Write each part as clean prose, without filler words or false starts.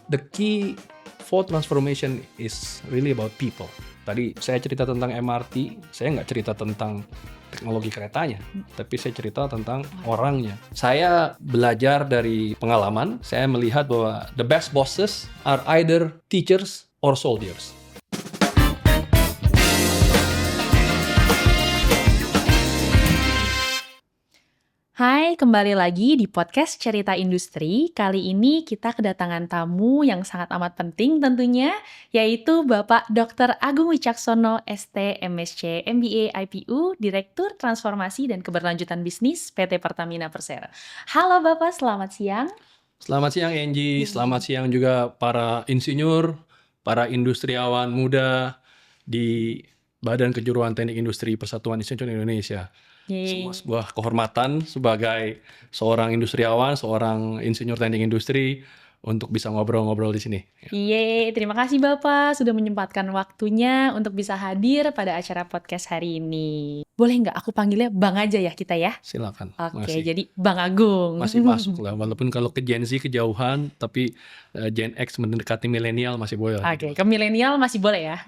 the key for transformation is really about people. Tadi saya cerita tentang MRT, saya nggak cerita tentang teknologi keretanya, tapi saya cerita tentang orangnya. Saya belajar dari pengalaman, saya melihat bahwa the best bosses are either teachers or soldiers. Hai, kembali lagi di podcast Cerita Industri. Kali ini kita kedatangan tamu yang sangat amat penting tentunya, yaitu Bapak Dr. Agung Wicaksono, ST, MSc, MBA, IPU, Direktur Transformasi dan Keberlanjutan Bisnis PT Pertamina Persero. Halo Bapak, selamat siang. Selamat siang Angie, selamat siang juga para insinyur, para industriawan muda di Badan Kejuruan Teknik Industri Persatuan Insinyur Indonesia. Semua sebuah kehormatan sebagai seorang industriawan, seorang insinyur teknik industri untuk bisa ngobrol-ngobrol di sini. Yeay, terima kasih Bapak sudah menyempatkan waktunya untuk bisa hadir pada acara podcast hari ini. Boleh nggak aku panggilnya Bang aja ya kita ya? Silakan. Oke, jadi Bang Agung. Masih masuk lah, walaupun kalau ke Gen Z kejauhan, tapi Gen X mendekati milenial masih boleh. Oke, ke milenial masih boleh ya.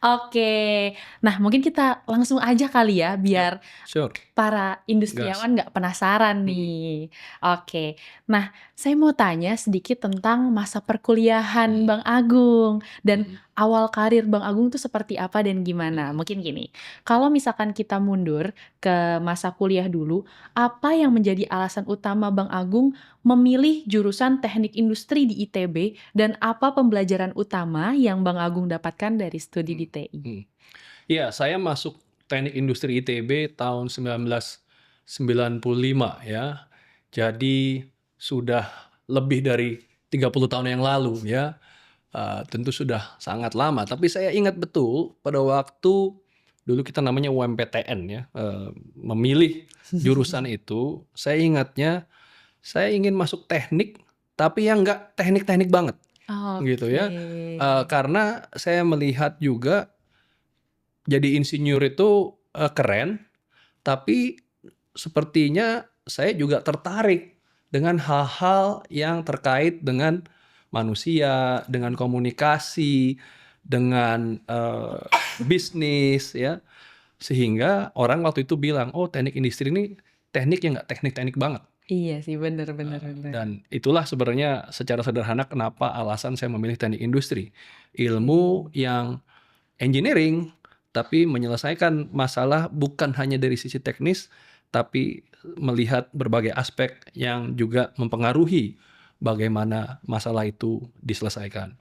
Oke, nah mungkin kita langsung aja kali ya, biar Sure. para industriawan nggak penasaran nih. Oke, nah saya mau tanya sedikit tentang masa perkuliahan Bang Agung dan awal karir Bang Agung tuh seperti apa dan gimana? Mungkin gini, kalau misalkan kita mundur ke masa kuliah dulu, apa yang menjadi alasan utama Bang Agung memilih jurusan teknik industri di ITB dan apa pembelajaran utama yang Bang Agung dapatkan dari studi di TI? Iya, saya masuk teknik industri ITB tahun 1995 ya. Jadi sudah lebih dari 30 tahun yang lalu ya. Tentu sudah sangat lama, tapi saya ingat betul pada waktu dulu kita namanya UMPTN ya, memilih jurusan itu, saya ingatnya saya ingin masuk teknik, tapi yang nggak teknik-teknik banget, gitu ya. Karena saya melihat juga jadi insinyur itu keren, tapi sepertinya saya juga tertarik dengan hal-hal yang terkait dengan manusia, dengan komunikasi, dengan bisnis ya. Sehingga orang waktu itu bilang, oh teknik industri ini teknik yang nggak teknik-teknik banget. Iya sih, benar. Dan itulah sebenarnya secara sederhana kenapa alasan saya memilih teknik industri. Ilmu yang engineering, tapi menyelesaikan masalah bukan hanya dari sisi teknis, tapi melihat berbagai aspek yang juga mempengaruhi bagaimana masalah itu diselesaikan.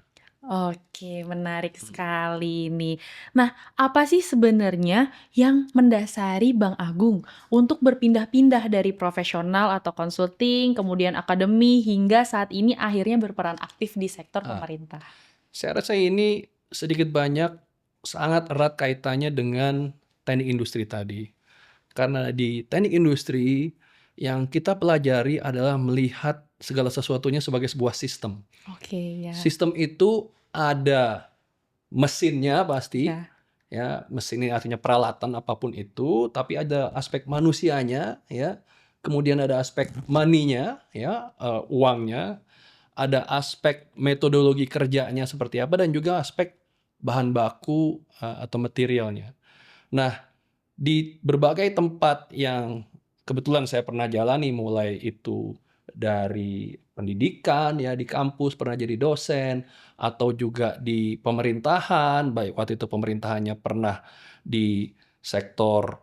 Oke, menarik sekali nih. Nah, apa sih sebenarnya yang mendasari Bang Agung untuk berpindah-pindah dari profesional atau consulting, kemudian akademi, hingga saat ini akhirnya berperan aktif di sektor pemerintah? Saya rasa ini sedikit banyak sangat erat kaitannya dengan teknik industri tadi. Karena di teknik industri yang kita pelajari adalah melihat segala sesuatunya sebagai sebuah sistem. Oke, ya. Sistem itu ada mesinnya pasti, ya mesin ini artinya peralatan apapun itu, tapi ada aspek manusianya, ya, kemudian ada aspek money-nya, ya, uangnya, ada aspek metodologi kerjanya seperti apa, dan juga aspek bahan baku atau materialnya. Nah, di berbagai tempat yang kebetulan saya pernah jalani, mulai itu dari pendidikan ya di kampus, pernah jadi dosen, atau juga di pemerintahan, baik waktu itu pemerintahannya pernah di sektor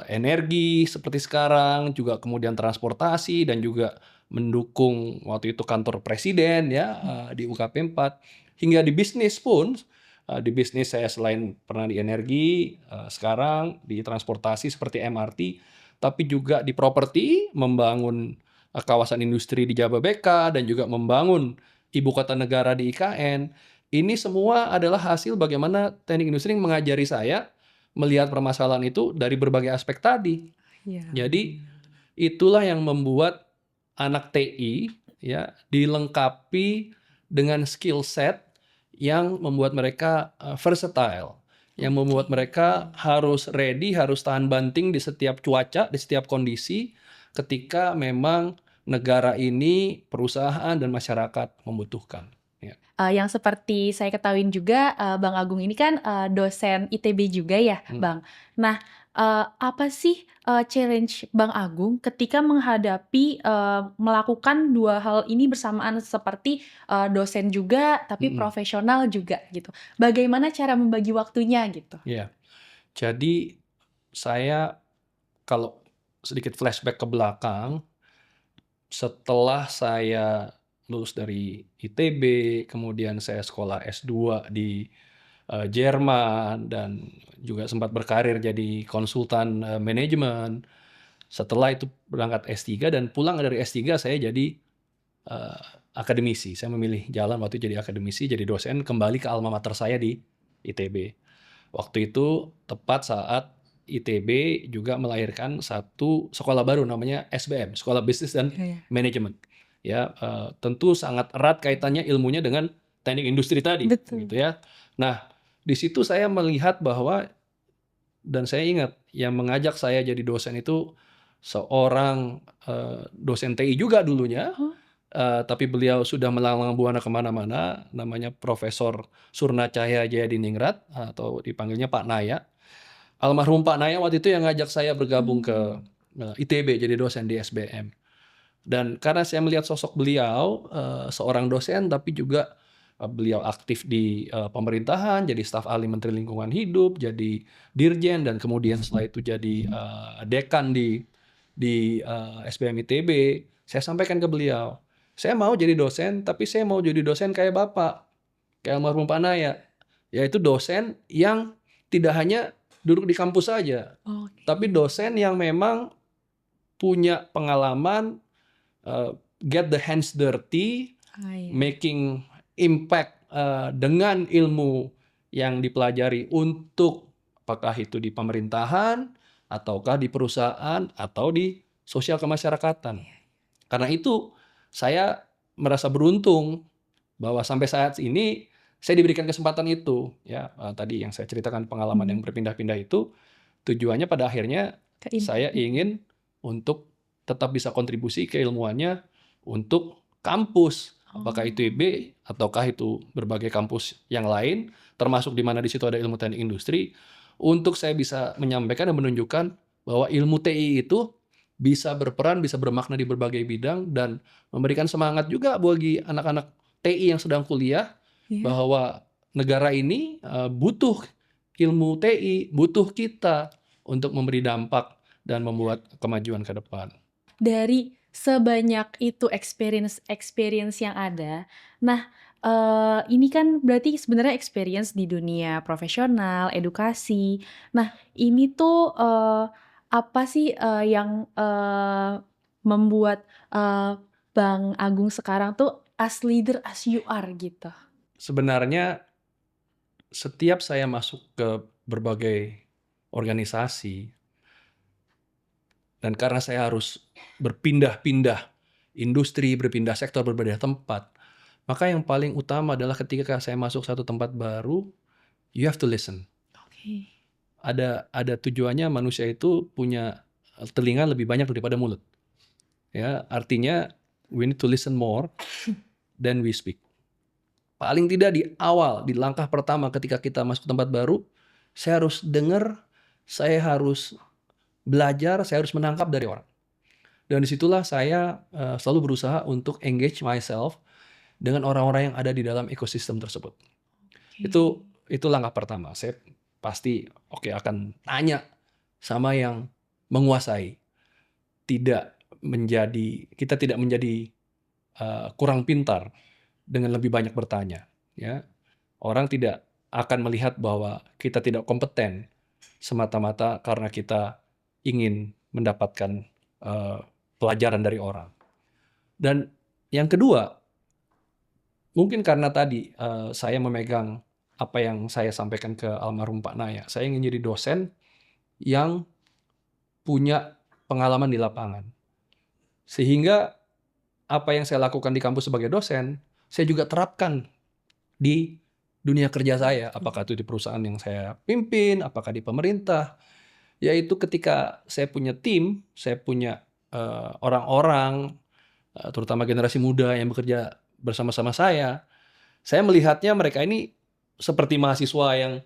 energi seperti sekarang, juga kemudian transportasi, dan juga mendukung waktu itu kantor presiden ya di UKP 4, hingga di bisnis pun. Di bisnis saya selain pernah di energi, sekarang di transportasi seperti MRT, tapi juga di properti, membangun kawasan industri di Jababeka, dan juga membangun ibu kota negara di IKN. Ini semua adalah hasil bagaimana teknik industri mengajari saya melihat permasalahan itu dari berbagai aspek tadi. Jadi itulah yang membuat anak TI ya dilengkapi dengan skill set yang membuat mereka versatile, yang membuat mereka harus ready, harus tahan banting di setiap cuaca, di setiap kondisi, ketika memang negara ini, perusahaan dan masyarakat membutuhkan. Ya. Yang seperti saya ketahuin juga, Bang Agung ini kan dosen ITB juga ya, Bang. Nah, apa sih challenge Bang Agung ketika menghadapi melakukan dua hal ini bersamaan, seperti dosen juga tapi profesional juga gitu. Bagaimana cara membagi waktunya gitu? Ya, jadi saya kalau sedikit flashback ke belakang, setelah saya lulus dari ITB, kemudian saya sekolah S2 di Jerman dan juga sempat berkarir jadi konsultan manajemen. Setelah itu berangkat S3 dan pulang dari S3 saya jadi akademisi. Saya memilih jalan waktu itu jadi akademisi, jadi dosen, kembali ke alma mater saya di ITB. Waktu itu tepat saat ITB juga melahirkan satu sekolah baru namanya SBM, Sekolah Bisnis dan Manajemen. Ya, tentu sangat erat kaitannya ilmunya dengan teknik industri tadi, Betul. gitu ya. Nah, di situ saya melihat bahwa, dan saya ingat yang mengajak saya jadi dosen itu seorang dosen TI juga dulunya, tapi beliau sudah melanglang buana kemana-mana, namanya Profesor Surna Cahya Jayadiningrat atau dipanggilnya Pak Naya. Almarhum Pak Naya waktu itu yang ngajak saya bergabung ke ITB jadi dosen di SBM. Dan karena saya melihat sosok beliau, seorang dosen tapi juga beliau aktif di pemerintahan, jadi staf ahli Menteri Lingkungan Hidup, jadi dirjen, dan kemudian setelah itu jadi dekan di SBM ITB. Saya sampaikan ke beliau, saya mau jadi dosen, tapi saya mau jadi dosen kayak Bapak, kayak almarhum Pak Naya, yaitu dosen yang tidak hanya duduk di kampus saja, tapi dosen yang memang punya pengalaman, get the hands dirty, making impact dengan ilmu yang dipelajari untuk apakah itu di pemerintahan, ataukah di perusahaan, atau di sosial kemasyarakatan. Karena itu saya merasa beruntung bahwa sampai saat ini saya diberikan kesempatan itu. Ya, tadi yang saya ceritakan pengalaman yang berpindah-pindah itu, tujuannya pada akhirnya saya ingin untuk tetap bisa kontribusi keilmuannya untuk kampus, apakah itu ITB ataukah itu berbagai kampus yang lain, termasuk di mana di situ ada ilmu teknik industri, untuk saya bisa menyampaikan dan menunjukkan bahwa ilmu TI itu bisa berperan, bisa bermakna di berbagai bidang, dan memberikan semangat juga bagi anak-anak TI yang sedang kuliah, bahwa negara ini butuh ilmu TI, butuh kita untuk memberi dampak dan membuat kemajuan ke depan. Dari sebanyak itu experience yang ada, nah ini kan berarti sebenarnya experience di dunia profesional, edukasi. Nah, ini tuh apa sih yang membuat Bang Agung sekarang tuh as leader as you are gitu? Sebenarnya setiap saya masuk ke berbagai organisasi, dan karena saya harus berpindah-pindah industri, berpindah sektor, berbeda tempat, maka yang paling utama adalah ketika saya masuk satu tempat baru, you have to listen. Ada tujuannya manusia itu punya telinga lebih banyak daripada mulut. Ya, artinya we need to listen more than we speak. Paling tidak di awal, di langkah pertama ketika kita masuk tempat baru, saya harus dengar, saya harus belajar, saya harus menangkap dari orang. Dan disitulah saya selalu berusaha untuk engage myself dengan orang-orang yang ada di dalam ekosistem tersebut. Itu langkah pertama. Saya pasti akan tanya sama yang menguasai. Kita tidak menjadi kurang pintar dengan lebih banyak bertanya. Ya. Orang tidak akan melihat bahwa kita tidak kompeten semata-mata karena kita ingin mendapatkan pelajaran dari orang. Dan yang kedua, mungkin karena tadi saya memegang apa yang saya sampaikan ke almarhum Pak Naya, saya ingin jadi dosen yang punya pengalaman di lapangan. Sehingga apa yang saya lakukan di kampus sebagai dosen, saya juga terapkan di dunia kerja saya, apakah itu di perusahaan yang saya pimpin, apakah di pemerintah, yaitu ketika saya punya tim, saya punya orang-orang terutama generasi muda yang bekerja bersama-sama saya melihatnya mereka ini seperti mahasiswa yang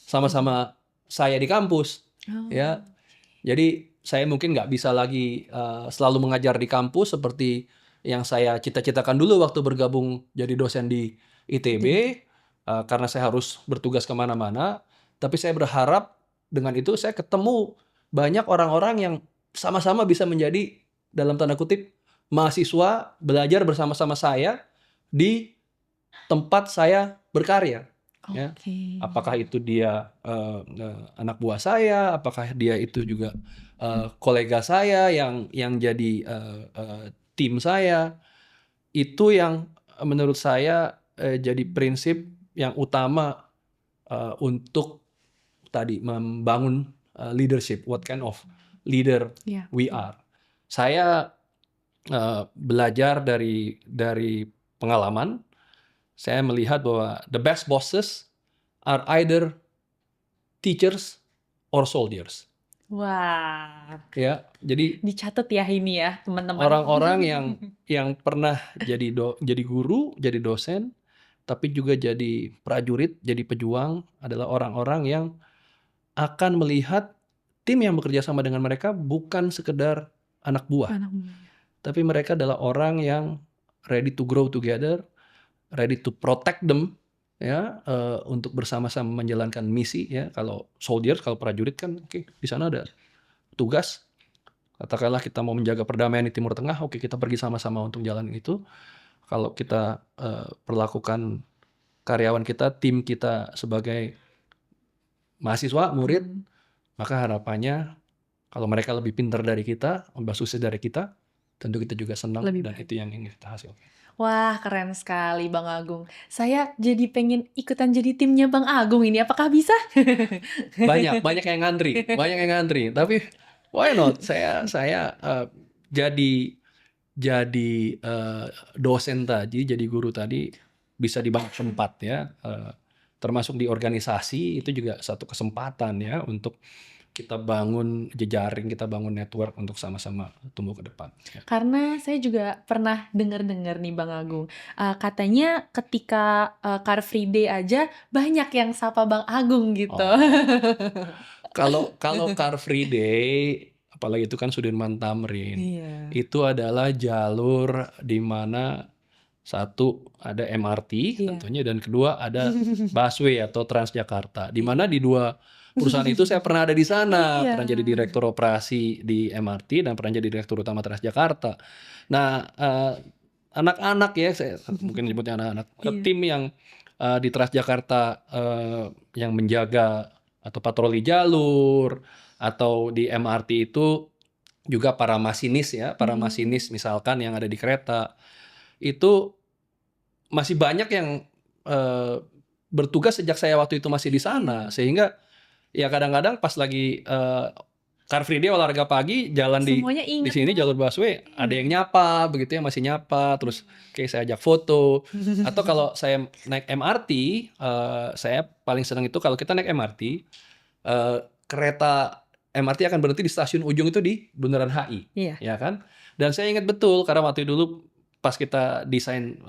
sama-sama saya di kampus, ya. Oh. Jadi saya mungkin nggak bisa lagi selalu mengajar di kampus seperti yang saya cita-citakan dulu waktu bergabung jadi dosen di ITB, karena saya harus bertugas kemana-mana. Tapi saya berharap dengan itu saya ketemu banyak orang-orang yang sama-sama bisa menjadi dalam tanda kutip mahasiswa belajar bersama-sama saya di tempat saya berkarya. Ya, apakah itu dia anak buah saya, apakah dia itu juga kolega saya yang jadi tim saya, itu yang menurut saya jadi prinsip yang utama untuk tadi membangun leadership. What kind of leader we are? Saya belajar dari pengalaman. Saya melihat bahwa the best bosses are either teachers or soldiers. Wah. Ya, jadi dicatat ya ini ya, teman-teman. Orang-orang yang pernah jadi guru, jadi dosen, tapi juga jadi prajurit, jadi pejuang adalah orang-orang yang akan melihat tim yang bekerja sama dengan mereka bukan sekedar anak buah. Tapi mereka adalah orang yang ready to grow together, ready to protect them, ya, untuk bersama-sama menjalankan misi, ya. Kalau soldiers, kalau prajurit kan di sana ada tugas. Katakanlah kita mau menjaga perdamaian di Timur Tengah, kita pergi sama-sama untuk jalan itu. Kalau kita perlakukan karyawan kita, tim kita sebagai mahasiswa, murid, maka harapannya kalau mereka lebih pintar dari kita, lebih sukses dari kita, tentu kita juga senang dan itu yang ingin kita hasilkan. Wah, keren sekali Bang Agung. Saya jadi pengen ikutan jadi timnya Bang Agung ini. Apakah bisa? Banyak yang ngantri. Tapi why not? Saya jadi dosen tadi, jadi guru tadi bisa di banyak tempat, ya. Termasuk di organisasi itu juga satu kesempatan, ya, untuk kita bangun jejaring, kita bangun network untuk sama-sama tumbuh ke depan. Ya. Karena saya juga pernah dengar nih Bang Agung, katanya ketika Car Free Day aja banyak yang sapa Bang Agung gitu. Kalau Car Free Day, apalagi itu kan Sudirman Tamrin, itu adalah jalur di mana satu ada MRT tentunya, dan kedua ada busway atau Transjakarta, di mana di dua perusahaan itu saya pernah ada di sana, pernah jadi direktur operasi di MRT dan pernah jadi direktur utama Transjakarta. Nah, anak-anak, ya, saya mungkin nyebutnya anak-anak, tim yang di Transjakarta yang menjaga atau patroli jalur, atau di MRT itu juga para masinis, ya, para masinis misalkan yang ada di kereta, itu masih banyak yang bertugas sejak saya waktu itu masih di sana, sehingga ya kadang-kadang pas lagi Car Free Day olahraga pagi, jalan di sini jalur busway, ada yang nyapa, begitu ya, masih nyapa, terus saya ajak foto. Atau kalau saya naik MRT, saya paling senang itu kalau kita naik MRT, kereta MRT akan berhenti di stasiun ujung itu di Bundaran HI, ya kan? Dan saya ingat betul karena waktu dulu pas kita desain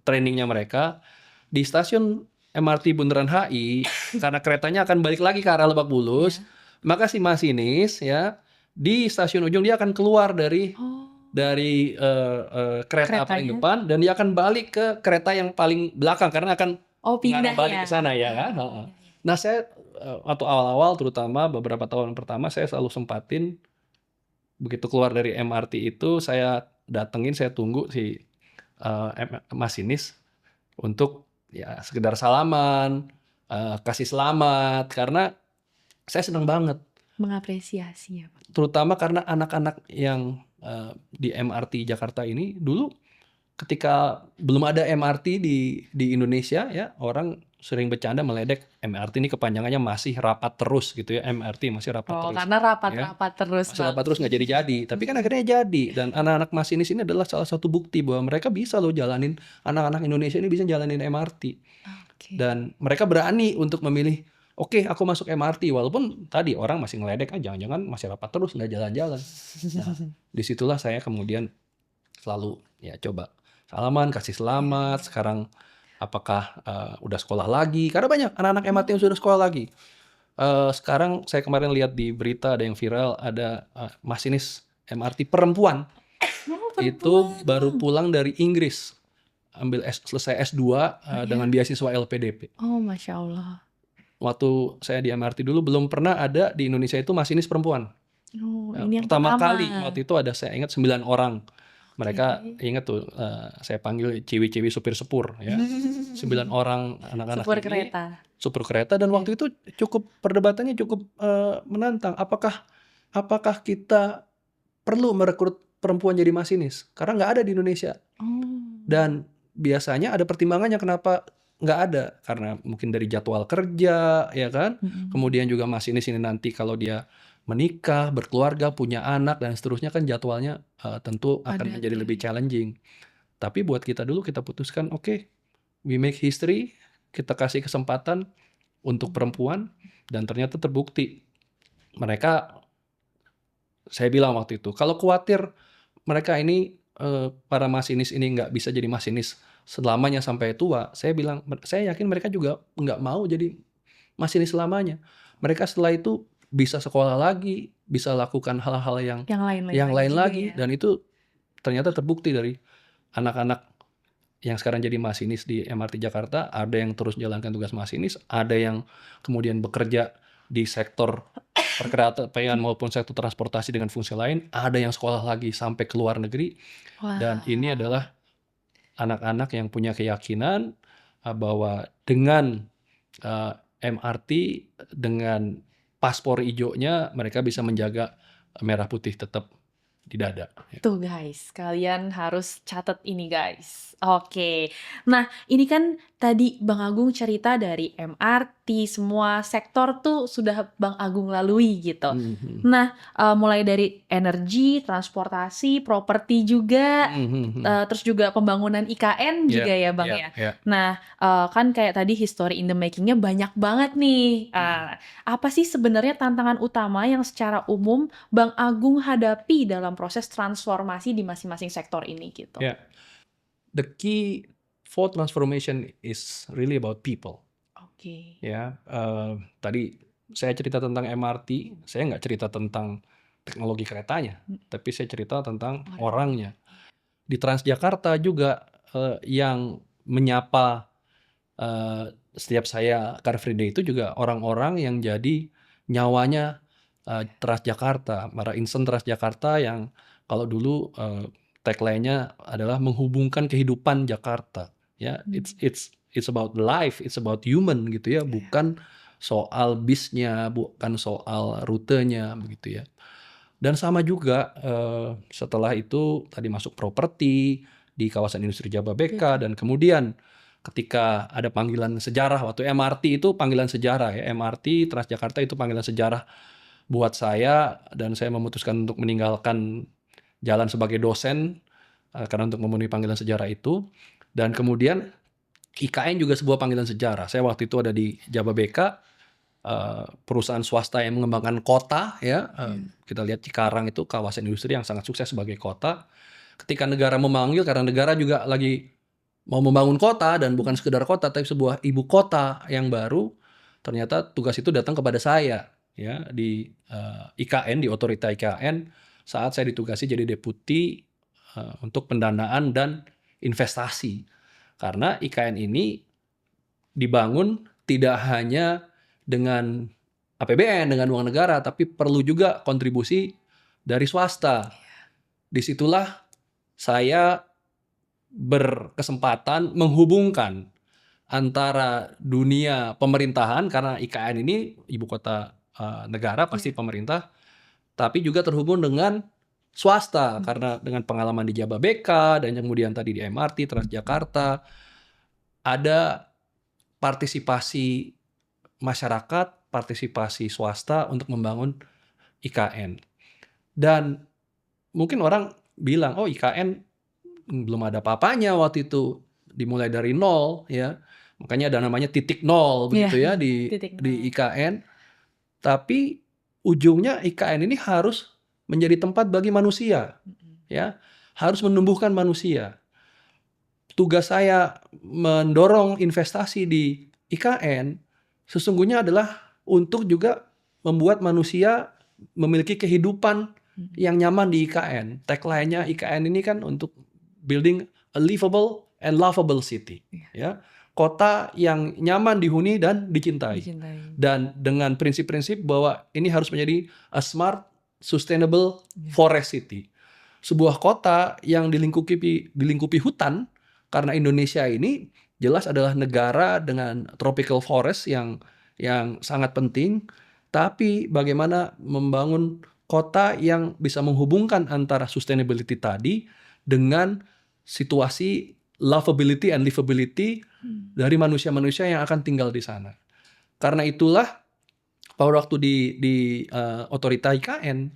trainingnya mereka di stasiun MRT Bundaran HI, karena keretanya akan balik lagi ke arah Lebak Bulus, maka si masinis, ya, di stasiun ujung dia akan keluar dari kereta paling depan, dan dia akan balik ke kereta yang paling belakang karena akan mengarah balik ke sana, ya kan? Nah, saya atau awal-awal, terutama beberapa tahun pertama, saya selalu sempatin begitu keluar dari MRT itu, saya datengin, saya tunggu si masinis untuk, ya, sekedar salaman, kasih selamat, karena saya senang banget mengapresiasi, ya, Pak. Terutama karena anak-anak yang di MRT Jakarta ini dulu ketika belum ada MRT di Indonesia, ya, orang sering bercanda meledek MRT ini kepanjangannya masih rapat terus, gitu ya, MRT masih rapat terus. Karena rapat terus. Masih rapat terus, nggak jadi. Tapi kan akhirnya jadi, dan anak-anak masinis ini adalah salah satu bukti bahwa mereka bisa loh jalanin, anak-anak Indonesia ini bisa jalanin MRT. Dan mereka berani untuk memilih, aku masuk MRT, walaupun tadi orang masih ngeledek, jangan-jangan masih rapat terus, nggak jalan-jalan. Nah, disitulah saya kemudian selalu ya coba salaman, kasih selamat. Sekarang apakah udah sekolah lagi? Karena banyak anak-anak MRT yang sudah sekolah lagi. Sekarang saya kemarin lihat di berita ada yang viral, ada masinis MRT perempuan itu baru pulang dari Inggris, selesai S2 dengan beasiswa LPDP. Oh, Masya Allah. Waktu saya di MRT dulu belum pernah ada di Indonesia itu masinis perempuan. Ini yang Pertama kali waktu itu ada, saya ingat 9 orang. Mereka ingat tuh, saya panggil ciwi-ciwi supir sepur ya. 9 orang anak-anak Supir ini kereta. supir kereta, dan waktu itu perdebatannya cukup menantang. Apakah kita perlu merekrut perempuan jadi masinis? Karena nggak ada di Indonesia. Dan biasanya ada pertimbangannya kenapa nggak ada, karena mungkin dari jadwal kerja ya kan. Kemudian juga masinis ini nanti kalau dia menikah, berkeluarga, punya anak dan seterusnya kan jadwalnya tentu akan menjadi lebih challenging. Tapi buat kita dulu kita putuskan oke, we make history, kita kasih kesempatan untuk perempuan, dan ternyata terbukti. Saya bilang waktu itu kalau khawatir mereka ini para masinis ini nggak bisa jadi masinis selamanya sampai tua, saya bilang saya yakin mereka juga nggak mau jadi masinis selamanya. Mereka setelah itu bisa sekolah lagi, bisa lakukan hal-hal yang lain lagi. Dan itu ternyata terbukti dari anak-anak yang sekarang jadi masinis di MRT Jakarta. Ada yang terus jalankan tugas masinis, ada yang kemudian bekerja di sektor perkeretaan maupun sektor transportasi dengan fungsi lain, ada yang sekolah lagi sampai ke luar negeri. Dan ini adalah anak-anak yang punya keyakinan bahwa dengan MRT, dengan paspor hijaunya, mereka bisa menjaga merah putih tetap di dada. Tuh guys, kalian harus catat ini guys. Oke. Nah, ini kan tadi Bang Agung cerita dari MRT, semua sektor tuh sudah Bang Agung lalui gitu. Nah, mulai dari energi, transportasi, properti juga, terus juga pembangunan IKN juga ya Bang ya. Nah, kan kayak tadi history in the making-nya banyak banget nih. Apa sih sebenarnya tantangan utama yang secara umum Bang Agung hadapi dalam proses transformasi di masing-masing sektor ini gitu? The key for transformation is really about people. Ya, tadi saya cerita tentang MRT, saya nggak cerita tentang teknologi keretanya, tapi saya cerita tentang orangnya. Di Transjakarta juga yang menyapa setiap saya Car Free Day itu juga orang-orang yang jadi nyawanya Transjakarta, para insan Transjakarta yang kalau dulu tagline-nya adalah menghubungkan kehidupan Jakarta. Ya, it's about life, it's about human gitu ya, bukan soal bisnya, bukan soal rutenya begitu ya. Dan sama juga setelah itu tadi masuk properti di kawasan industri Jababeka, dan kemudian ketika ada panggilan sejarah waktu MRT itu panggilan sejarah ya, MRT Transjakarta itu panggilan sejarah buat saya, dan saya memutuskan untuk meninggalkan jalan sebagai dosen karena untuk memenuhi panggilan sejarah itu. Dan kemudian IKN juga sebuah panggilan sejarah. Saya waktu itu ada di Jababeka, perusahaan swasta yang mengembangkan kota ya. Kita lihat Cikarang itu kawasan industri yang sangat sukses sebagai kota. Ketika negara memanggil, karena negara juga lagi mau membangun kota, dan bukan sekedar kota tapi sebuah ibu kota yang baru, ternyata tugas itu datang kepada saya ya di IKN, di otorita IKN, saat saya ditugasi jadi deputi untuk pendanaan dan investasi. Karena IKN ini dibangun tidak hanya dengan APBN, dengan uang negara, tapi perlu juga kontribusi dari swasta. Disitulah saya berkesempatan menghubungkan antara dunia pemerintahan, karena IKN ini ibu kota negara pasti pemerintah, tapi juga terhubung dengan swasta karena dengan pengalaman di Jababeka dan kemudian tadi di MRT Transjakarta, ada partisipasi masyarakat, partisipasi swasta untuk membangun IKN. Dan mungkin orang bilang, oh IKN belum ada apa-apanya waktu itu, dimulai dari nol ya, makanya ada namanya titik nol begitu ya di IKN. Tapi ujungnya IKN ini harus menjadi tempat bagi manusia ya. harus menumbuhkan manusia. Tugas saya mendorong investasi di IKN sesungguhnya adalah untuk juga membuat manusia memiliki kehidupan yang nyaman di IKN. Tagline-nya IKN ini kan untuk building a livable and lovable city. Ya, kota yang nyaman dihuni dan dicintai. Dan dengan prinsip-prinsip bahwa ini harus menjadi a smart, sustainable forest city. Sebuah kota yang dilingkupi hutan, karena Indonesia ini jelas adalah negara dengan tropical forest yang sangat penting, tapi bagaimana membangun kota yang bisa menghubungkan antara sustainability tadi dengan situasi lovability and livability dari manusia-manusia yang akan tinggal di sana. Karena itulah pada waktu di otorita IKN,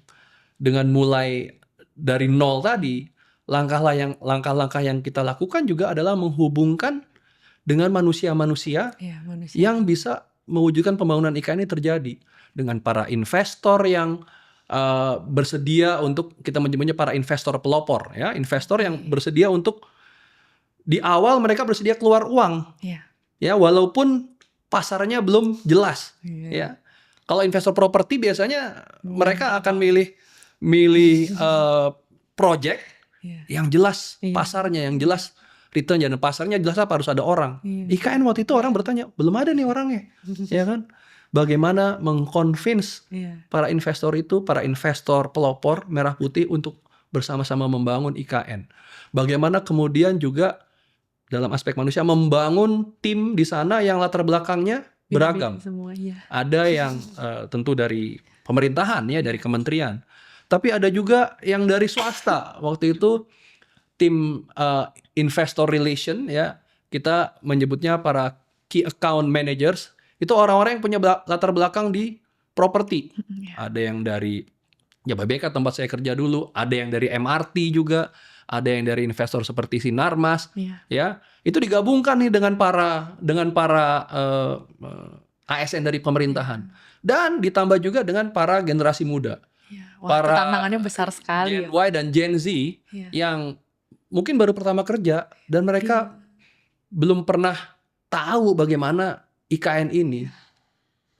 dengan mulai dari nol tadi, langkah-langkah yang kita lakukan juga adalah menghubungkan dengan manusia-manusia yang bisa mewujudkan pembangunan IKN ini terjadi, dengan para investor yang bersedia untuk, kita menyebutnya para investor pelopor, ya, investor yang bersedia untuk di awal mereka bersedia keluar uang, ya, walaupun pasarnya belum jelas, ya. Kalau investor properti biasanya mereka akan milih project yang jelas pasarnya, yang jelas return, dan pasarnya jelas apa, harus ada orang. IKN waktu itu orang bertanya, belum ada nih orangnya, ya kan? Bagaimana mengconvince para investor itu, para investor pelopor merah putih untuk bersama-sama membangun IKN. Bagaimana kemudian juga dalam aspek manusia membangun tim di sana yang latar belakangnya beragam. Ada yang tentu dari pemerintahan, ya, dari kementerian. Tapi ada juga yang dari swasta. Waktu itu tim investor relation, ya, kita menyebutnya para key account managers, itu orang-orang yang punya latar belakang di properti. Ada yang dari Jababeka tempat saya kerja dulu, ada yang dari MRT juga, ada yang dari investor seperti Sinarmas, ya. Itu digabungkan nih dengan para ASN dari pemerintahan, dan ditambah juga dengan para generasi muda. Wah, para tantangannya besar sekali. Gen Y dan Gen Z yang mungkin baru pertama kerja dan mereka belum pernah tahu bagaimana IKN ini.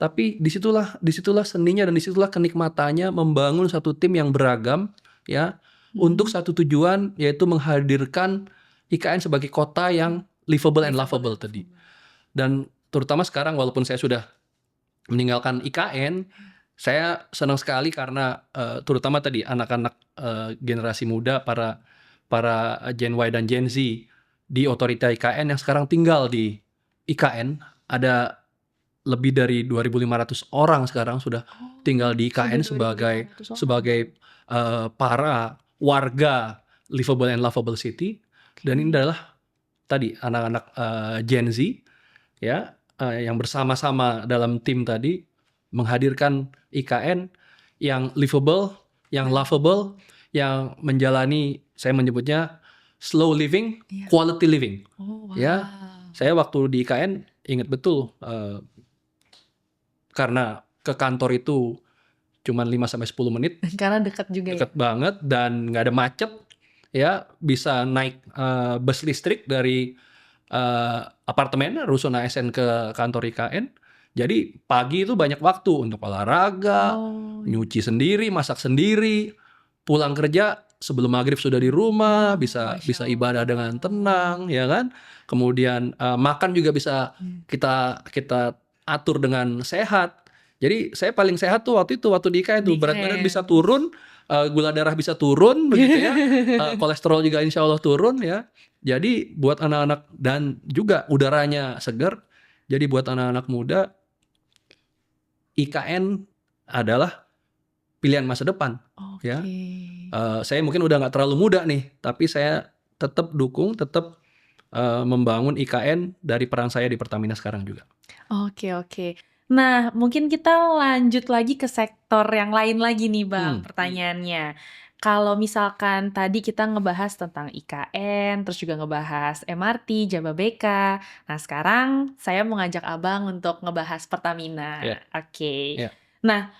Tapi disitulah seninya dan disitulah kenikmatannya membangun satu tim yang beragam, ya, untuk satu tujuan, yaitu menghadirkan IKN sebagai kota yang livable and lovable tadi. Dan terutama sekarang walaupun saya sudah meninggalkan IKN, saya senang sekali karena terutama tadi anak-anak generasi muda, para Gen Y dan Gen Z di otorita IKN yang sekarang tinggal di IKN, ada lebih dari 2.500 orang sekarang sudah tinggal di IKN sebagai para warga livable and lovable city. Dan ini adalah tadi anak-anak Gen Z, ya, yang bersama-sama dalam tim tadi menghadirkan IKN yang livable, yang lovable, yang menjalani, saya menyebutnya slow living, quality living. Ya, saya waktu di IKN ingat betul, karena ke kantor itu cuma 5-10 menit. Karena dekat juga, dekat banget dan nggak ada macet, ya, bisa naik bus listrik dari apartemen rusun ASN ke kantor IKN. Jadi pagi itu banyak waktu untuk olahraga, nyuci sendiri, masak sendiri, pulang kerja sebelum maghrib sudah di rumah, bisa ibadah dengan tenang, ya kan? Kemudian makan juga bisa kita atur dengan sehat. Jadi saya paling sehat tuh waktu di IKN tuh, berat badan bisa turun, gula darah bisa turun, begitu ya, kolesterol juga insya Allah turun, ya. Jadi buat anak-anak, dan juga udaranya segar. Jadi buat anak-anak muda, IKN adalah pilihan masa depan. Ya. Saya mungkin udah nggak terlalu muda nih, tapi saya tetap dukung, tetap membangun IKN dari peran saya di Pertamina sekarang juga. Oke. Nah, mungkin kita lanjut lagi ke sektor yang lain lagi nih, Bang, pertanyaannya. Kalau misalkan tadi kita ngebahas tentang IKN, terus juga ngebahas MRT, Jababeka. Nah, sekarang saya mau ngajak Abang untuk ngebahas Pertamina. Oke. Nah,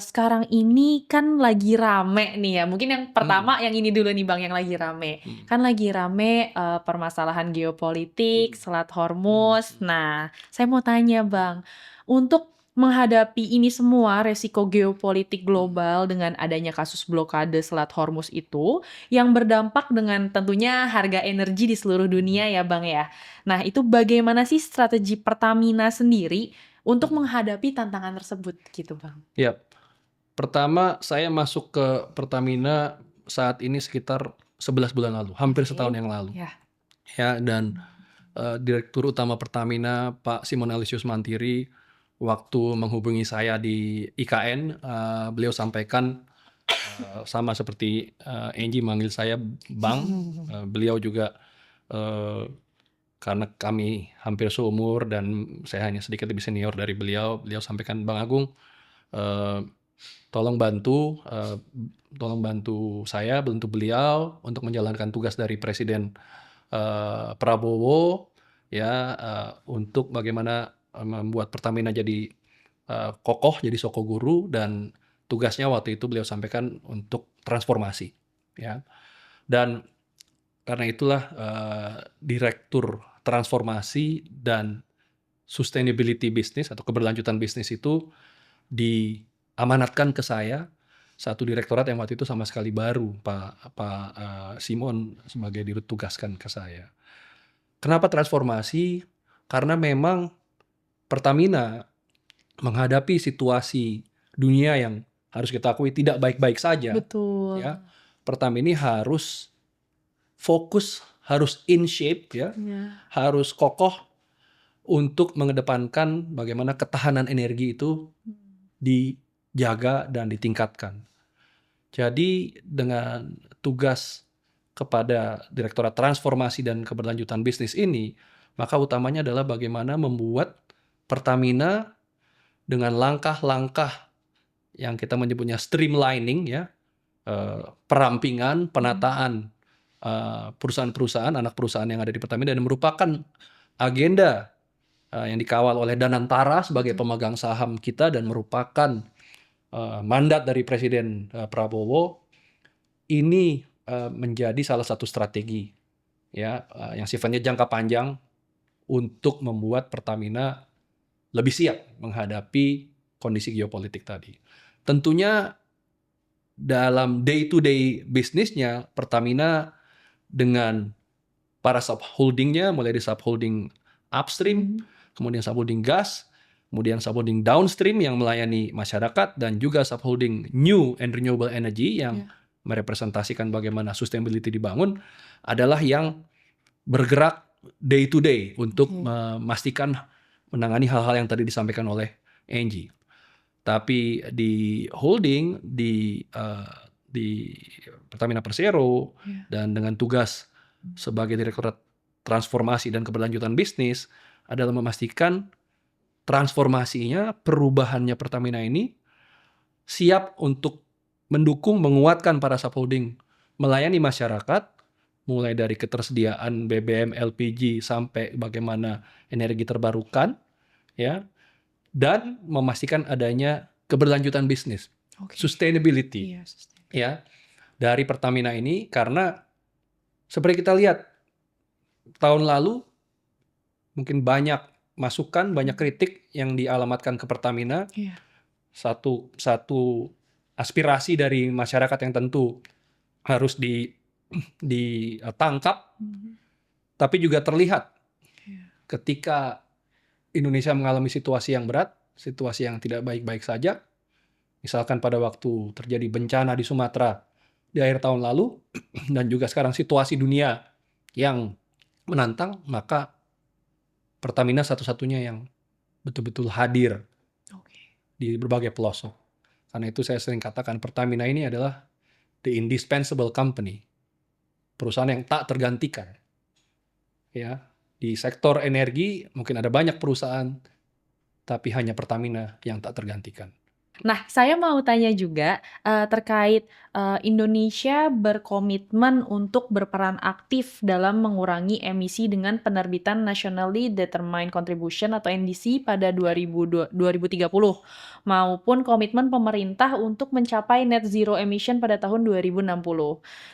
sekarang ini kan lagi rame nih ya, mungkin yang pertama yang ini dulu nih Bang, yang lagi rame. Kan lagi rame, permasalahan geopolitik, Selat Hormuz. Nah, saya mau tanya Bang, untuk menghadapi ini semua, resiko geopolitik global dengan adanya kasus blokade Selat Hormuz itu, yang berdampak dengan tentunya harga energi di seluruh dunia ya Bang ya. Nah, itu bagaimana sih strategi Pertamina sendiri untuk menghadapi tantangan tersebut gitu Bang? Ya, pertama saya masuk ke Pertamina saat ini sekitar 11 bulan lalu, hampir setahun yang lalu. Ya. Ya, dan Direktur Utama Pertamina Pak Simon Alisius Mantiri waktu menghubungi saya di IKN, beliau sampaikan sama seperti Angie manggil saya Bang, beliau juga karena kami hampir seumur dan saya hanya sedikit lebih senior dari beliau sampaikan, Bang Agung, tolong bantu saya, bantu beliau untuk menjalankan tugas dari Presiden Prabowo ya, untuk bagaimana membuat Pertamina jadi kokoh, jadi sokoguru, dan tugasnya waktu itu beliau sampaikan untuk transformasi ya. Dan karena itulah Direktur Transformasi dan Sustainability Business atau keberlanjutan bisnis itu diamanatkan ke saya, satu direktorat yang waktu itu sama sekali baru, Pak Simon sebagai ditugaskan ke saya. Kenapa transformasi? Karena memang Pertamina menghadapi situasi dunia yang harus kita akui tidak baik-baik saja. Betul. Ya, Pertamina ini harus fokus, harus in shape ya, harus kokoh untuk mengedepankan bagaimana ketahanan energi itu dijaga dan ditingkatkan. Jadi dengan tugas kepada Direktorat Transformasi dan Keberlanjutan Bisnis ini, maka utamanya adalah bagaimana membuat Pertamina dengan langkah-langkah yang kita menyebutnya streamlining ya, perampingan, penataan perusahaan-perusahaan, anak perusahaan yang ada di Pertamina, dan merupakan agenda yang dikawal oleh Danantara sebagai pemegang saham kita dan merupakan mandat dari Presiden Prabowo. Ini menjadi salah satu strategi ya, yang sifatnya jangka panjang untuk membuat Pertamina lebih siap menghadapi kondisi geopolitik tadi. Tentunya dalam day-to-day bisnisnya Pertamina dengan para subholdingnya, mulai dari subholding upstream, kemudian subholding gas, kemudian subholding downstream yang melayani masyarakat, dan juga subholding new and renewable energy yang merepresentasikan bagaimana sustainability dibangun, adalah yang bergerak day to day untuk memastikan menangani hal-hal yang tadi disampaikan oleh Angie. Tapi di holding, di Pertamina Persero, dan dengan tugas sebagai Direktorat Transformasi dan Keberlanjutan Bisnis adalah memastikan transformasinya, perubahannya Pertamina ini siap untuk mendukung, menguatkan para subholding melayani masyarakat, mulai dari ketersediaan BBM, LPG, sampai bagaimana energi terbarukan, ya, dan memastikan adanya keberlanjutan bisnis, sustainability, ya, dari Pertamina ini. Karena seperti kita lihat tahun lalu mungkin banyak masukan, banyak kritik yang dialamatkan ke Pertamina. Satu aspirasi dari masyarakat yang tentu harus ditangkap, tapi juga terlihat ketika Indonesia mengalami situasi yang berat, situasi yang tidak baik-baik saja. Misalkan pada waktu terjadi bencana di Sumatera di akhir tahun lalu, dan juga sekarang situasi dunia yang menantang, maka Pertamina satu-satunya yang betul-betul hadir di berbagai pelosok. Karena itu saya sering katakan Pertamina ini adalah the indispensable company, perusahaan yang tak tergantikan. Ya, di sektor energi mungkin ada banyak perusahaan, tapi hanya Pertamina yang tak tergantikan. Nah, saya mau tanya juga terkait Indonesia berkomitmen untuk berperan aktif dalam mengurangi emisi dengan penerbitan Nationally Determined Contribution atau NDC pada 2030 maupun komitmen pemerintah untuk mencapai net zero emission pada tahun 2060.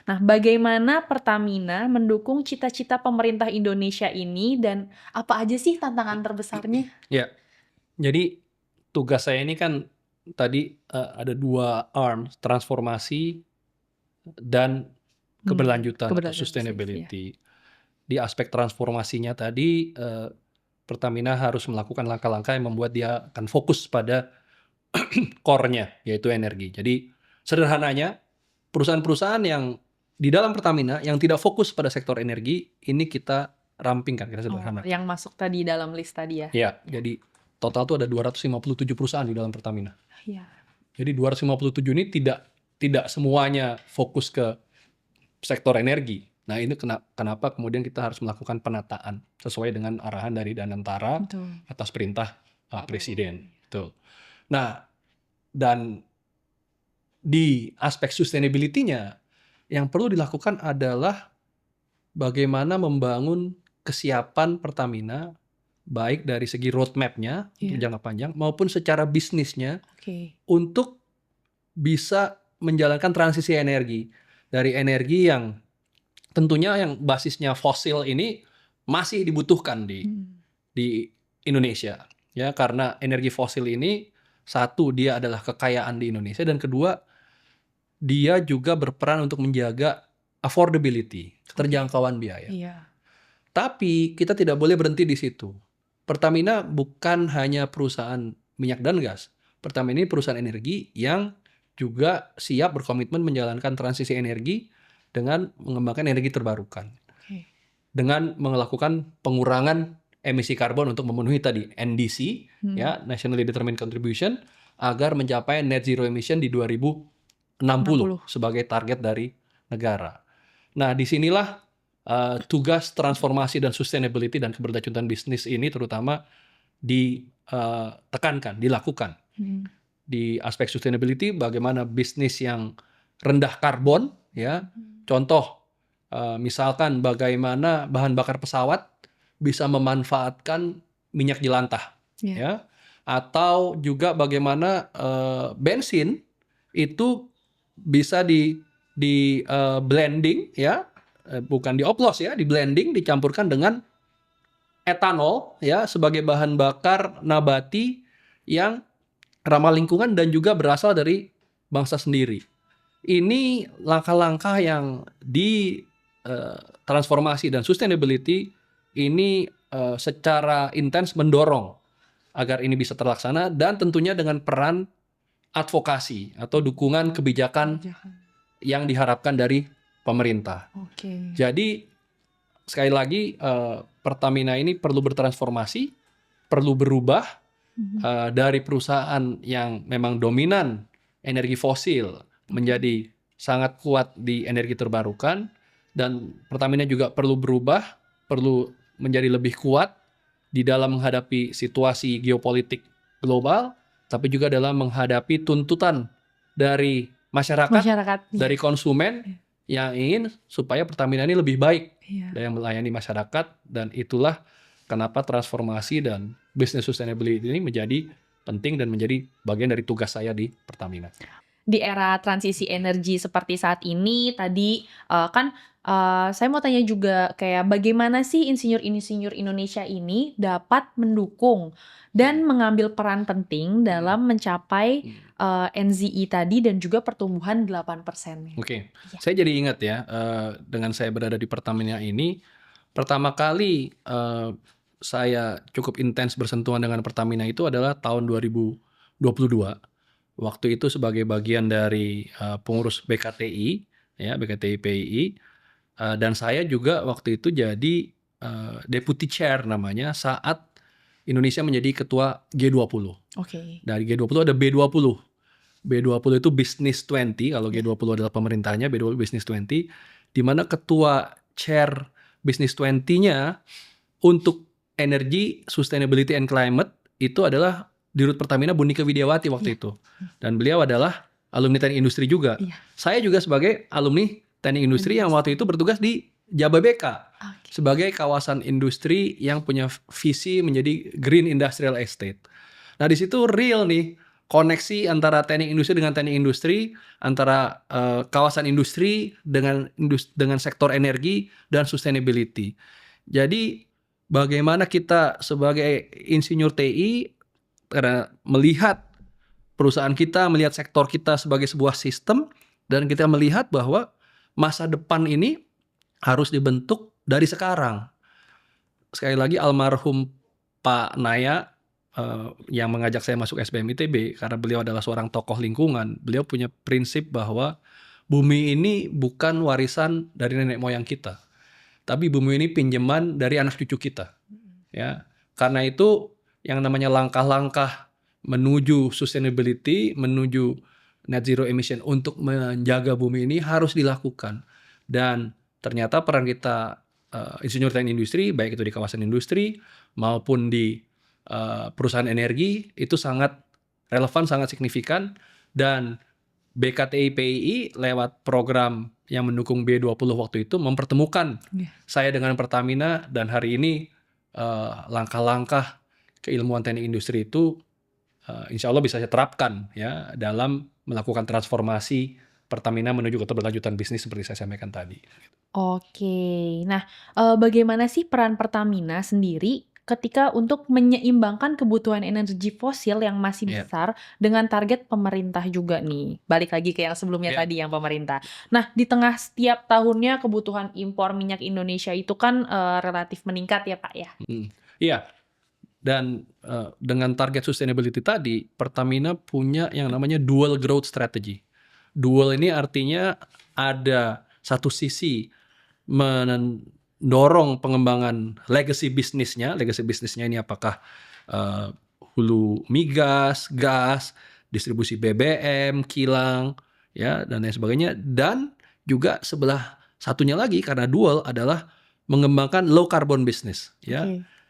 Nah, bagaimana Pertamina mendukung cita-cita pemerintah Indonesia ini dan apa aja sih tantangan terbesarnya? Ya, jadi tugas saya ini kan tadi ada 2 arm, transformasi dan keberlanjutan atau Keberlanjutan bisnis, ya. sustainability. Di aspek transformasinya tadi, Pertamina harus melakukan langkah-langkah yang membuat dia akan fokus pada core-nya, yaitu energi. Jadi sederhananya, perusahaan-perusahaan yang di dalam Pertamina yang tidak fokus pada sektor energi, ini kita rampingkan, kita Oh, sederhana. yang masuk tadi dalam list tadi ya? Ya, jadi total tuh ada 257 perusahaan di dalam Pertamina. Iya. Jadi 257 ini tidak semuanya fokus ke sektor energi. Nah, ini kenapa kemudian kita harus melakukan penataan sesuai dengan arahan dari Danantara Betul. atas perintah Presiden. Betul. Nah, dan di aspek sustainability-nya yang perlu dilakukan adalah bagaimana membangun kesiapan Pertamina baik dari segi roadmap-nya untuk Iya. jangka panjang maupun secara bisnisnya Oke. untuk bisa menjalankan transisi energi dari energi yang tentunya yang basisnya fosil ini masih dibutuhkan di Indonesia, ya, karena energi fosil ini satu dia adalah kekayaan di Indonesia dan kedua dia juga berperan untuk menjaga affordability, keterjangkauan biaya. Iya. Tapi kita tidak boleh berhenti di situ. Pertamina bukan hanya perusahaan minyak dan gas. Pertamina ini perusahaan energi yang juga siap berkomitmen menjalankan transisi energi dengan mengembangkan energi terbarukan. Oke. Dengan melakukan pengurangan emisi karbon untuk memenuhi tadi NDC, ya, Nationally Determined Contribution, agar mencapai net zero emission di 2060 sebagai target dari negara. Nah, disinilah tugas transformasi dan sustainability dan keberlanjutan bisnis ini terutama ditekankan, dilakukan. Di aspek sustainability, bagaimana bisnis yang rendah karbon, ya, contoh misalkan bagaimana bahan bakar pesawat bisa memanfaatkan minyak jelantah, ya, atau juga bagaimana bensin itu bisa di blending, ya, bukan dioplos, ya, di blending dicampurkan dengan etanol, ya, sebagai bahan bakar nabati yang ramah lingkungan dan juga berasal dari bangsa sendiri. Ini langkah-langkah yang di transformasi dan sustainability ini secara intens mendorong agar ini bisa terlaksana dan tentunya dengan peran advokasi atau dukungan kebijakan yang diharapkan dari pemerintah. Jadi sekali lagi Pertamina ini perlu bertransformasi, perlu berubah dari perusahaan yang memang dominan energi fosil menjadi sangat kuat di energi terbarukan, dan Pertamina juga perlu berubah, perlu menjadi lebih kuat di dalam menghadapi situasi geopolitik global, tapi juga dalam menghadapi tuntutan dari masyarakat, dari konsumen yang ingin supaya Pertamina ini lebih baik dalam melayani masyarakat, dan itulah kenapa transformasi dan business sustainability ini menjadi penting dan menjadi bagian dari tugas saya di Pertamina. Di era transisi energi seperti saat ini tadi kan saya mau tanya juga kayak bagaimana sih insinyur-insinyur Indonesia ini dapat mendukung dan mengambil peran penting dalam mencapai NZE tadi dan juga pertumbuhan 8%. Oke. Saya jadi ingat ya, dengan saya berada di Pertamina ini, pertama kali saya cukup intens bersentuhan dengan Pertamina itu adalah tahun 2022. Waktu itu sebagai bagian dari pengurus BKTI, ya, BKTI PII, dan saya juga waktu itu jadi deputy chair namanya saat Indonesia menjadi ketua G20. Dari G20 ada B20. B20 itu Business 20, kalau G20 adalah pemerintahnya, B20 Business 20, di mana ketua chair Business 20-nya untuk energy, sustainability and climate itu adalah Dirut Pertamina Bu Nike Widiawati waktu itu. Dan beliau adalah alumni teknik industri juga. Saya juga sebagai alumni teknik industri yang waktu itu bertugas di Jababeka sebagai kawasan industri yang punya visi menjadi Green Industrial Estate. Nah di situ real nih koneksi antara teknik industri dengan teknik industri, antara kawasan industri dengan sektor energi dan sustainability. Jadi bagaimana kita sebagai insinyur TI karena melihat perusahaan kita, melihat sektor kita sebagai sebuah sistem, dan kita melihat bahwa masa depan ini harus dibentuk dari sekarang. Sekali lagi almarhum Pak Naya yang mengajak saya masuk SBM ITB karena beliau adalah seorang tokoh lingkungan. Beliau punya prinsip bahwa bumi ini bukan warisan dari nenek moyang kita, tapi bumi ini pinjaman dari anak cucu kita. Ya, karena itu yang namanya langkah-langkah menuju sustainability, menuju net zero emission untuk menjaga bumi ini harus dilakukan. Dan ternyata peran kita insinyur teknik industri, baik itu di kawasan industri maupun di perusahaan energi itu sangat relevan, sangat signifikan. Dan BKTI PII lewat program yang mendukung B20 waktu itu mempertemukan saya dengan Pertamina, dan hari ini langkah-langkah keilmuan teknik industri itu insya Allah bisa saya terapkan ya dalam melakukan transformasi Pertamina menuju keberlanjutan bisnis seperti saya sampaikan tadi. Oke. Nah, bagaimana sih peran Pertamina sendiri ketika untuk menyeimbangkan kebutuhan energi fosil yang masih besar dengan target pemerintah juga nih? Balik lagi ke yang sebelumnya tadi yang pemerintah. Nah, di tengah setiap tahunnya kebutuhan impor minyak Indonesia itu kan relatif meningkat ya Pak ya? Iya. Dan dengan target sustainability tadi, Pertamina punya yang namanya dual growth strategy. Dual ini artinya ada satu sisi mendorong pengembangan legacy bisnisnya. Legacy bisnisnya ini apakah hulu migas, gas, distribusi BBM, kilang, ya dan lain sebagainya. Dan juga sebelah satunya lagi karena dual adalah mengembangkan low carbon business, ya.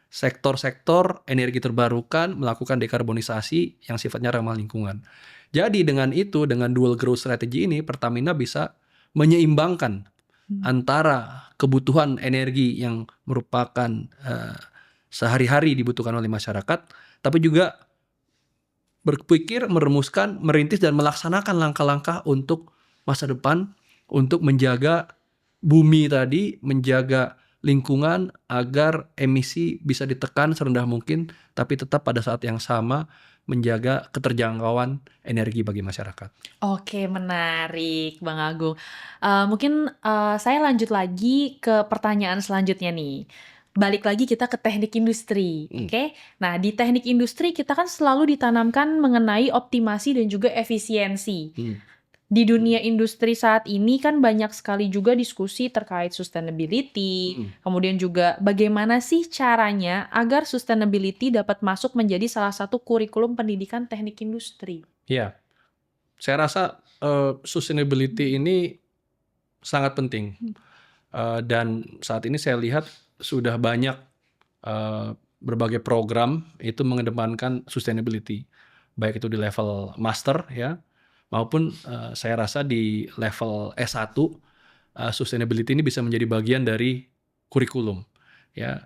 Sektor-sektor energi terbarukan melakukan dekarbonisasi yang sifatnya ramah lingkungan. Jadi dengan itu, dengan dual growth strategy ini, Pertamina bisa menyeimbangkan antara kebutuhan energi yang merupakan sehari-hari dibutuhkan oleh masyarakat, tapi juga berpikir, merumuskan, merintis, dan melaksanakan langkah-langkah untuk masa depan, untuk menjaga bumi tadi, menjaga lingkungan agar emisi bisa ditekan serendah mungkin, tapi tetap pada saat yang sama menjaga keterjangkauan energi bagi masyarakat. Oke, menarik Bang Agung. Mungkin saya lanjut lagi ke pertanyaan selanjutnya nih. Balik lagi kita ke teknik industri, oke? Nah, di teknik industri kita kan selalu ditanamkan mengenai optimasi dan juga efisiensi. Di dunia industri saat ini kan banyak sekali juga diskusi terkait sustainability, kemudian juga bagaimana sih caranya agar sustainability dapat masuk menjadi salah satu kurikulum pendidikan teknik industri? Ya, saya rasa sustainability ini sangat penting. Dan saat ini saya lihat sudah banyak berbagai program itu mengedepankan sustainability, baik itu di level master ya, maupun saya rasa di level S1 sustainability ini bisa menjadi bagian dari kurikulum ya.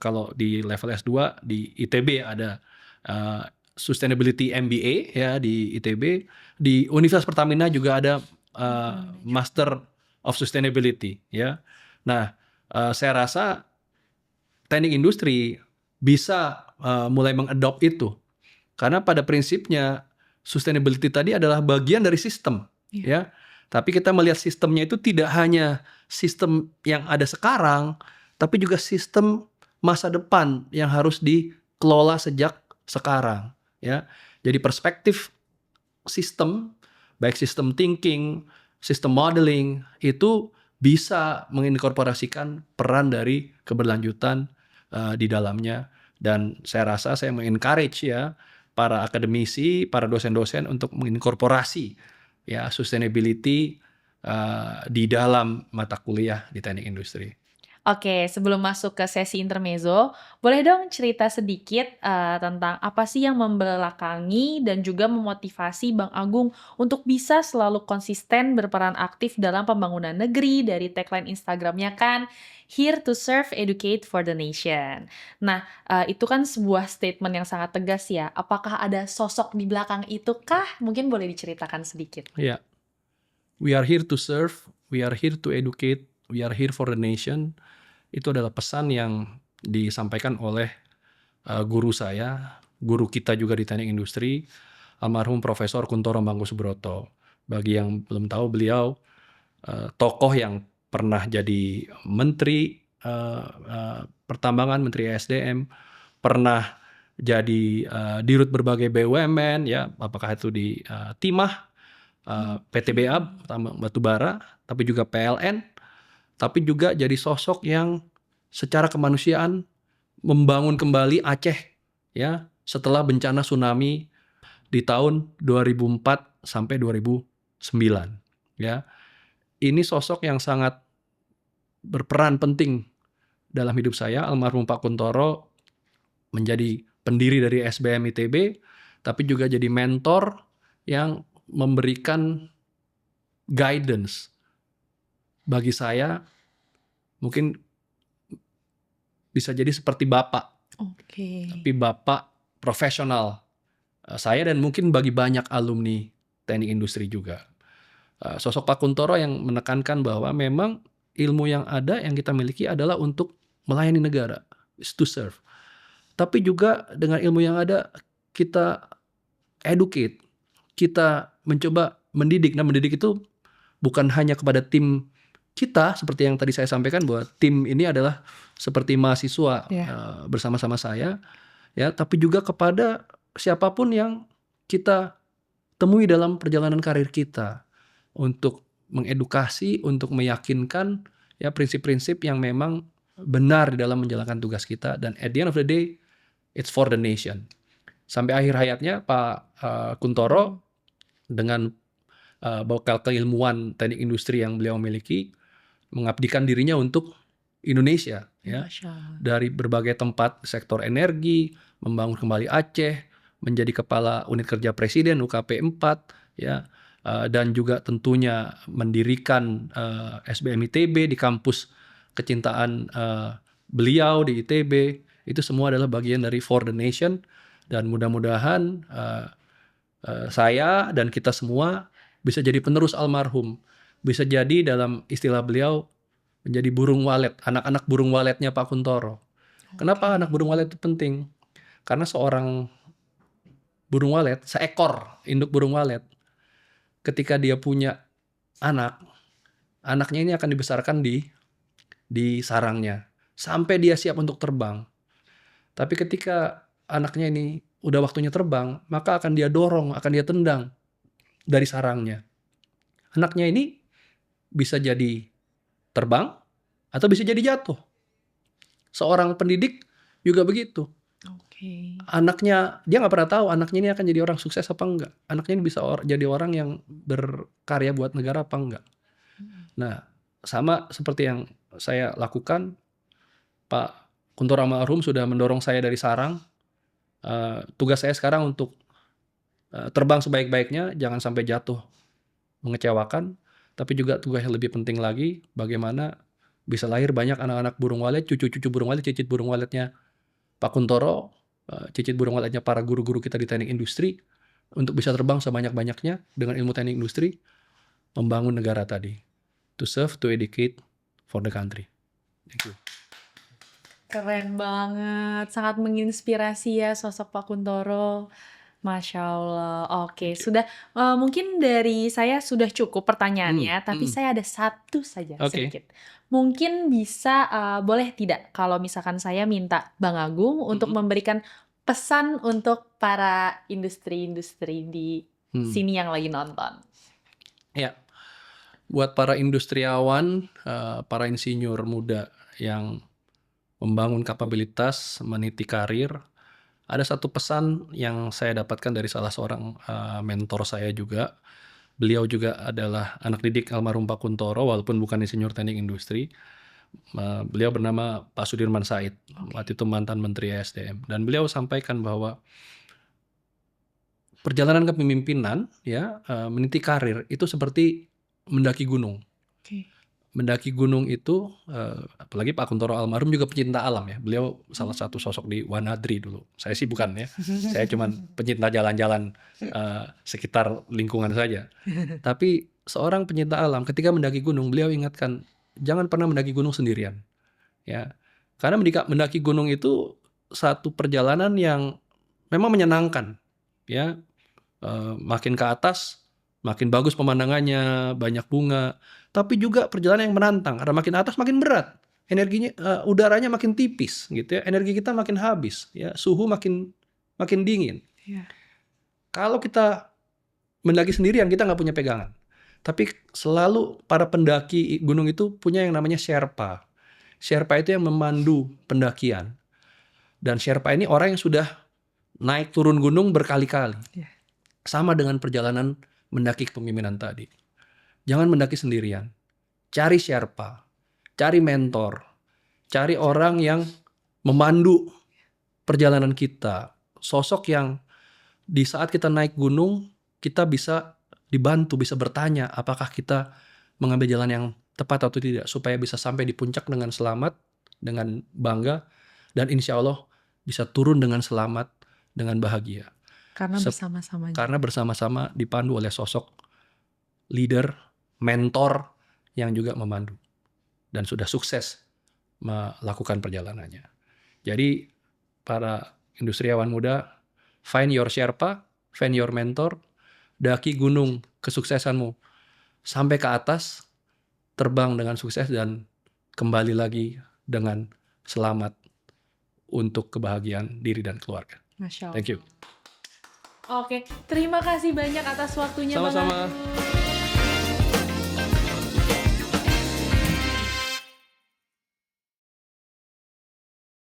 Kalau di level S2 di ITB ada sustainability MBA ya di ITB, di Universitas Pertamina juga ada Master of Sustainability ya. Nah, saya rasa teknik industri bisa mulai mengadopt itu, karena pada prinsipnya sustainability tadi adalah bagian dari sistem, ya. Tapi kita melihat sistemnya itu tidak hanya sistem yang ada sekarang, tapi juga sistem masa depan yang harus dikelola sejak sekarang, ya. Jadi perspektif sistem, baik sistem thinking, sistem modeling, itu bisa menginkorporasikan peran dari keberlanjutan di dalamnya. Dan saya rasa saya mengencourage ya para akademisi, para dosen-dosen untuk menginkorporasi ya sustainability di dalam mata kuliah di teknik industri. Oke, sebelum masuk ke sesi intermezzo, boleh dong cerita sedikit, tentang apa sih yang membelakangi dan juga memotivasi Bang Agung untuk bisa selalu konsisten berperan aktif dalam pembangunan negeri dari tagline Instagram-nya kan, "Here to serve, educate for the nation." Nah, itu kan sebuah statement yang sangat tegas ya. Apakah ada sosok di belakang itu kah? Mungkin boleh diceritakan sedikit. Ya, we are here to serve, we are here to educate, we are here for the nation. Itu adalah pesan yang disampaikan oleh guru saya, guru kita juga di teknik industri, almarhum Profesor Kuntoro Mangkusubroto. Bagi yang belum tahu, beliau tokoh yang pernah jadi menteri pertambangan, menteri SDM, pernah jadi dirut berbagai BUMN, ya, apakah itu di Timah, PTBA, Batubara, tapi juga PLN, tapi juga jadi sosok yang secara kemanusiaan membangun kembali Aceh, ya, setelah bencana tsunami di tahun 2004 sampai 2009, ya. Ini sosok yang sangat berperan penting dalam hidup saya. Almarhum Pak Kuntoro menjadi pendiri dari SBM ITB, tapi juga jadi mentor yang memberikan guidance bagi saya, mungkin bisa jadi seperti bapak, Oke. tapi bapak profesional saya dan mungkin bagi banyak alumni teknik industri juga. Sosok Pak Kuntoro yang menekankan bahwa memang ilmu yang ada yang kita miliki adalah untuk melayani negara, is to serve. Tapi juga dengan ilmu yang ada kita educate, kita mencoba mendidik. Nah, mendidik itu bukan hanya kepada tim kita, seperti yang tadi saya sampaikan bahwa tim ini adalah seperti mahasiswa bersama-sama saya, ya, tapi juga kepada siapapun yang kita temui dalam perjalanan karir kita untuk mengedukasi, untuk meyakinkan, ya, prinsip-prinsip yang memang benar di dalam menjalankan tugas kita, dan at the end of the day it's for the nation. Sampai akhir hayatnya Pak Kuntoro dengan bekal keilmuan teknik industri yang beliau miliki, mengabdikan dirinya untuk Indonesia, ya, dari berbagai tempat, sektor energi, membangun kembali Aceh, menjadi kepala unit kerja presiden UKP 4, ya, dan juga tentunya mendirikan SBM ITB di kampus kecintaan beliau di ITB. Itu semua adalah bagian dari for the nation, dan mudah-mudahan saya dan kita semua bisa jadi penerus almarhum, bisa jadi dalam istilah beliau menjadi burung walet, anak-anak burung waletnya Pak Kuntoro. Kenapa anak burung walet itu penting? Karena seorang burung walet, seekor induk burung walet, ketika dia punya anaknya ini akan dibesarkan di sarangnya sampai dia siap untuk terbang. Tapi ketika anaknya ini udah waktunya terbang, maka akan dia dorong, akan dia tendang dari sarangnya. Anaknya ini bisa jadi terbang atau bisa jadi jatuh. Seorang pendidik juga begitu. Anaknya, dia nggak pernah tahu anaknya ini akan jadi orang sukses apa enggak. Anaknya ini bisa jadi orang yang berkarya buat negara apa enggak. Nah, sama seperti yang saya lakukan, Pak Kuntoro almarhum sudah mendorong saya dari sarang. Tugas saya sekarang untuk terbang sebaik-baiknya, jangan sampai jatuh mengecewakan. Tapi juga tugas yang lebih penting lagi, bagaimana bisa lahir banyak anak-anak burung walet, cucu-cucu burung walet, cicit burung waletnya Pak Kuntoro, cicit burung waletnya para guru-guru kita di teknik industri, untuk bisa terbang sebanyak-banyaknya dengan ilmu teknik industri, membangun negara tadi. To serve, to educate for the country. Thank you. Keren banget, sangat menginspirasi ya sosok Pak Kuntoro. Masya Allah. Oke, sudah mungkin dari saya sudah cukup pertanyaannya, tapi saya ada satu saja sedikit. Mungkin bisa boleh tidak kalau misalkan saya minta Bang Agung untuk memberikan pesan untuk para industri-industri di sini yang lagi nonton. Ya, buat para industriawan, para insinyur muda yang membangun kapabilitas, meniti karir, ada satu pesan yang saya dapatkan dari salah seorang mentor saya juga. Beliau juga adalah anak didik almarhum Pak Kuntoro, walaupun bukan insinyur teknik industri. Beliau bernama Pak Sudirman Said, waktu itu mantan Menteri ESDM, dan beliau sampaikan bahwa perjalanan kepemimpinan, ya, meniti karir itu seperti mendaki gunung. Mendaki gunung itu, apalagi Pak Kuntoro almarhum juga pecinta alam ya. Beliau salah satu sosok di Wanadri dulu. Saya sih bukan ya. Saya cuman pecinta jalan-jalan sekitar lingkungan saja. Tapi seorang pencinta alam ketika mendaki gunung, beliau ingatkan jangan pernah mendaki gunung sendirian. Ya, karena mendaki gunung itu satu perjalanan yang memang menyenangkan. Ya, makin ke atas, makin bagus pemandangannya, banyak bunga. Tapi juga perjalanan yang menantang, karena makin atas makin berat, energinya, udaranya makin tipis, gitu ya, energi kita makin habis, ya, suhu makin dingin. Kalau kita mendaki sendirian, kita nggak punya pegangan. Tapi selalu para pendaki gunung itu punya yang namanya Sherpa. Sherpa itu yang memandu pendakian. Dan Sherpa ini orang yang sudah naik turun gunung berkali-kali. Sama dengan perjalanan mendaki kepemimpinan tadi. Jangan mendaki sendirian. Cari Sherpa, cari mentor, cari orang yang memandu perjalanan kita. Sosok yang di saat kita naik gunung, kita bisa dibantu, bisa bertanya apakah kita mengambil jalan yang tepat atau tidak, supaya bisa sampai di puncak dengan selamat, dengan bangga, dan insya Allah bisa turun dengan selamat, dengan bahagia. Karena bersama-sama. Karena bersama-sama dipandu oleh sosok leader, mentor yang juga memandu dan sudah sukses melakukan perjalanannya. Jadi para industriawan muda, find your Sherpa, find your mentor, daki gunung kesuksesanmu sampai ke atas, terbang dengan sukses dan kembali lagi dengan selamat untuk kebahagiaan diri dan keluarga. Masya Allah. Thank you. Oke, terima kasih banyak atas waktunya Bang Sama-sama. Agung.